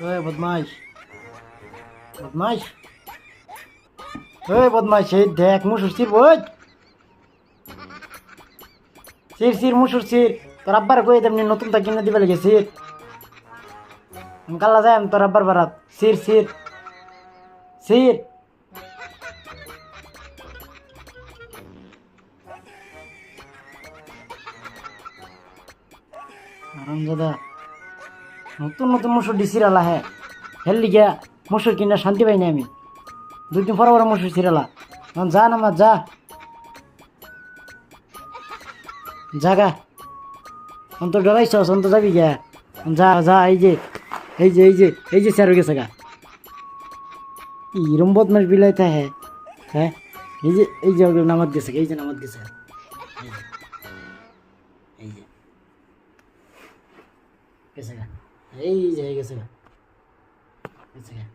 ওই বদমাইশ বদমাইশ ওই বদমাইশ এই দেখ মুসুর চির বই চির চির মুসুর চির তোর আব্বার কই তেমনি নতুন তা কিনে দিবে লাগে চির কাল্লা যায় তোর আব্বার বারাত চির চির চির আরামজাদা নতুন নতুন মুসুর দিছির আলা হ্যাঁ হেললি গিয়া মুসুর কিনা শান্তি পাইনি আমি 2 দিন পর পর মুসুর ছিড়ালা যা না মা যা জাগা অন্ত ডরাইছ অন্ত যাবি গিয়া যা যা এই যে স্যার গেছে গা ইরম বদমাস বিলাইতে হ্যাঁ হ্যাঁ এই যে নামাজ গেছে এই যে নামাজ গেছে এই যে গেছে গা এই যে গেছে গা গেছে গা